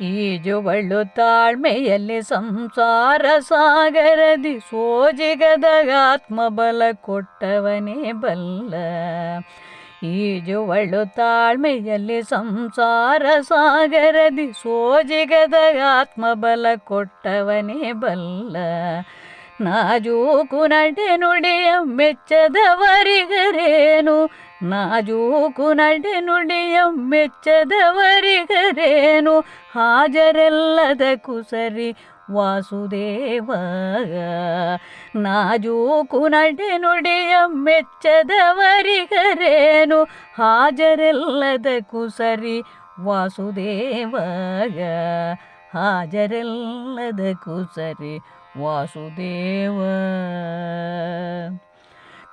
ಈಜುವಳು ತಾಳ್ಮೆಯಲ್ಲಿ ಸಂಸಾರ ಸಾಗರದಿ ಸೋಜಿಗದ ಆತ್ಮಬಲ ಕೊಟ್ಟವನೇ ಬಲ್ಲ. ಈಜುವಳು ತಾಳ್ಮೆಯಲ್ಲಿ ಸಂಸಾರ ಸಾಗರದಿ ಸೋಜಿಗದ ಆತ್ಮಬಲ ಕೊಟ್ಟವನೇ ಬಲ್ಲ. ನಾಜೂಕು ನಡೆ ನುಡಿಯ ಮೆಚ್ಚದವರಿಗರೇನು, ನಾಜೂಕು ನಡೆ ನುಡಿಯ ಮೆಚ್ಚದವರಿಗರೇನು, ಹಾಜರೆಲ್ಲದಕ್ಕೂ ಸರಿ ವಾಸುದೇವ. ನಾಜೂಕು ನಡೆ ನುಡಿಯ ಮೆಚ್ಚದವರಿಗರೇನು, ಹಾಜರೆಲ್ಲದಕ್ಕೂ ಸರಿ ವಾಸುದೇವ. ಹಾಜರೆಲ್ಲದಕ್ಕೂ ಸರಿ ವಾಸುದೇವ.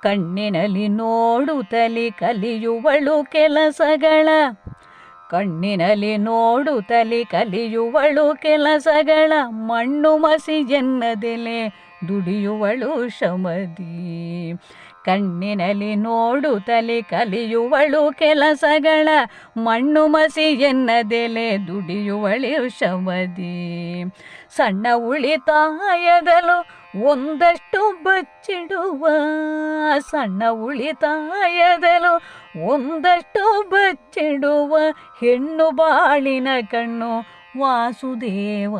ಕಣ್ಣಿನಲ್ಲಿ ನೋಡುತ್ತಲಿ ಕಲಿಯುವಳು ಕೆಲಸಗಳ, ಕಣ್ಣಿನಲ್ಲಿ ನೋಡುತ್ತಲಿ ಕಲಿಯುವಳು ಕೆಲಸಗಳ, ಮಣ್ಣು ಮಸಿ ಎನ್ನದೆಲೆ ದುಡಿಯುವಳು ಶ್ರಮದಿ. ಕಣ್ಣಿನಲ್ಲಿ ನೋಡುತ್ತಲಿ ಕಲಿಯುವಳು ಕೆಲಸಗಳ, ಮಣ್ಣು ಮಸಿ ಎನ್ನದೆಲೆ ದುಡಿಯುವಳು ಶ್ರಮದಿ. ಸಣ್ಣ ಉಳಿತಾಯದಲು ಒಂದಷ್ಟು ಬಚ್ಚಿಡುವ, ಸಣ್ಣ ಉಳಿತಾಯದಲು ಒಂದಷ್ಟು ಬಚ್ಚಿಡುವ, ಹೆಣ್ಣು ಬಾಳಿನ ಕಣ್ಣು ವಾಸುದೇವ.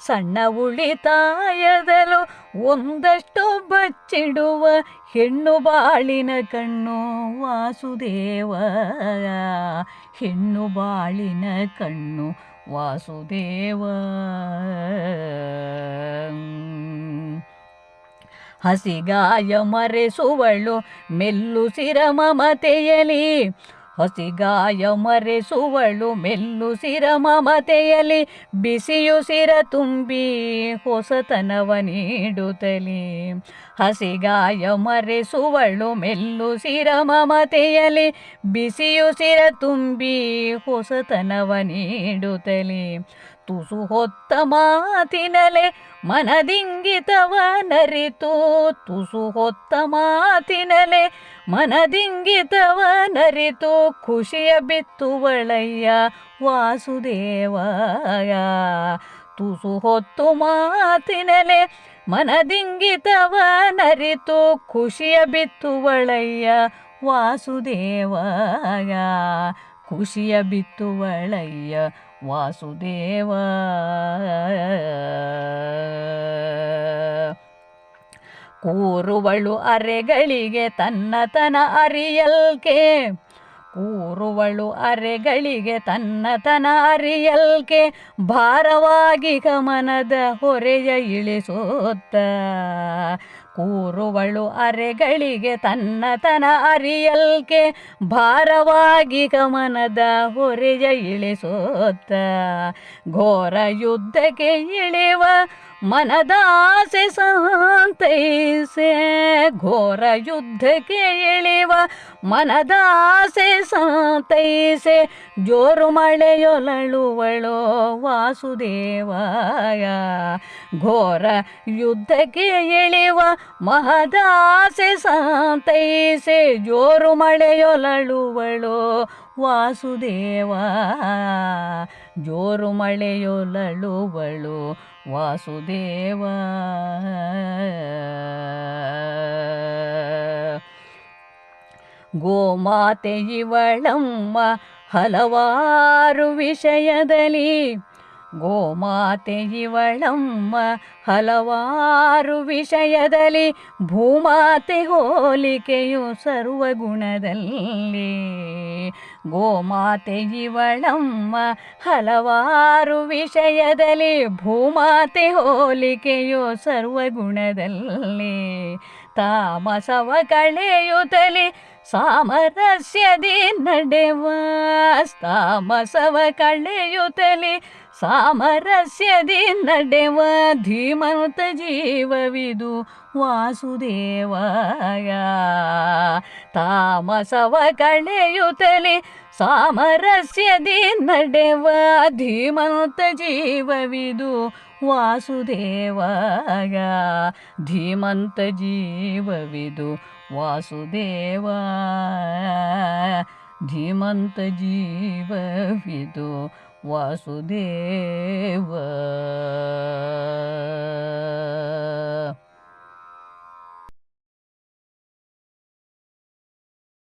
ಸಣ್ಣ ಉಳಿತಾಯದಲು ಒಂದಷ್ಟು ಬಚ್ಚಿಡುವ, ಹೆಣ್ಣು ಬಾಳಿನ ಕಣ್ಣು ವಾಸುದೇವ. ಹೆಣ್ಣು ಬಾಳಿನ ಕಣ್ಣು ವಾಸುದೇವ. ಹಸಿಗಾಯ ಮರೆಸುವಳು ಮೆಲ್ಲುಸಿರ ಮಮತೆಯಲಿ, ಹಸಿಗಾಯ ಮರೆಸುವಳು ಮೆಲ್ಲುಸಿರ ಮಮತೆಯಲಿ, ಬಿಸಿಯುಸಿರ ತುಂಬಿ ಹೊಸತನವ ನೀಡುತ್ತಲಿ. ಹಸಿಗಾಯ ಮರೆಸುವಳು ಮೆಲ್ಲುಸಿರ ಮಮತೆಯಲಿ, ಬಿಸಿಯುಸಿರ ತುಂಬಿ ಹೊಸತನವ ನೀಡುತ್ತಲಿ. ತುಸು ಹೊತ್ತ ಮಾತಿನಲೆ ಮನದಿಂಗಿತವ ನರಿತು, ತುಸು ಹೊತ್ತ ಮಾತಿನಲೆ ಮನದಿಂಗಿತವ ನರಿತು, ಖುಷಿಯ ಬಿತ್ತುವಳಯ್ಯ ವಾಸುದೇವ. ತುಸು ಹೊತ್ತು ಮಾತಿನಲೆ ಮನದಿಂಗಿತವ ನರಿತು, ಖುಷಿಯ ಬಿತ್ತುವಳಯ್ಯ ವಾಸುದೇವ. ಖುಷಿಯ ಬಿತ್ತುವಳಯ್ಯ ವಾಸುದೇವ. ಕೂರುವಳು ಅರೆಗಳಿಗೆ ತನ್ನತನ ಅರಿಯಲ್ಕೆ, ಕೂರುವಳು ಅರೆಗಳಿಗೆ ತನ್ನತನ ಅರಿಯಲ್ಕೆ, ಭಾರವಾಗಿ ಗಮನದ ಹೊರೆಯ ಇಳಿಸುತ್ತ. ಕೂರುವಳು ಅರೆಗಳಿಗೆ ತನ್ನತನ ಅರಿಯಲ್ಕೆ, ಭಾರವಾಗಿ ಗಮನದ ಹೊರೆಯ ಇಳಿಸುತ್ತ. ಘೋರ ಯುದ್ಧಕ್ಕೆ ಇಳಿವ ಮನದಾಸೆ ಸಂತೈಸೆ, ಘೋರ ಯುದ್ಧಕ್ಕೆ ಇಳಿವ ಮನದಾಸೆ ಸಂತೈಸೆ, ಜೋರು ಮಳೆಯೊಲಳುವಳೋ ವಾಸುದೇವ. ಘೋರ ಯುದ್ಧಕ್ಕೆ ಇಳಿವ ಮಹದಾಸೆ ಸಂತೈಸೆ, ಜೋರು ಮಳೆಯೊಲಳುವಳೋ ವಾಸುದೇವ. ಜೋರು ಮಳೆಯೊಲಳುವಳು ವಾಸುದೇವ. ಗೋಮಾತೆ ಇವಳಮ್ಮ ಹಲವಾರು ವಿಷಯದಲ್ಲಿ, ಗೋಮಾತೆ ಇವಳಮ್ಮ ಹಲವಾರು ವಿಷಯದಲ್ಲಿ, ಭೂಮಾತೆ ಹೋಲಿಕೆಯು ಸರ್ವಗುಣದಲ್ಲಿ. ಗೋಮಾತೆ ಇವಳಮ್ಮ ಹಲವಾರು ವಿಷಯದಲ್ಲಿ, ಭೂಮಾತೆ ಹೋಲಿಕೆಯು ಸರ್ವಗುಣದಲ್ಲಿ. ತಾಮಸವ ಕಳೆಯುತ್ತಲಿ ಸಾಮರಸ್ಯದಿ ನಡೆವ, ತಾಮಸವ ಕಳೆಯುತ್ತಲಿ ಸಾಮರಸ್ಯದಿ ನಡೆವ, ಧೀಮಂತ ಜೀವವಿದು ವಾಸುದೇವ. ತಾಮಸವ ಕಳೆಯುತ್ತಲಿ ಸಾಮರಸ್ಯದಿ ನಡೆವ, ಧೀಮಂತ ಜೀವವಿದು ವಾಸುದೇವ. ಧೀಮಂತ ಜೀವವಿದು ವಾಸುದೇವ. ಧೀಮಂತ ಜೀವವಿದು ವಾಸುದೇವ.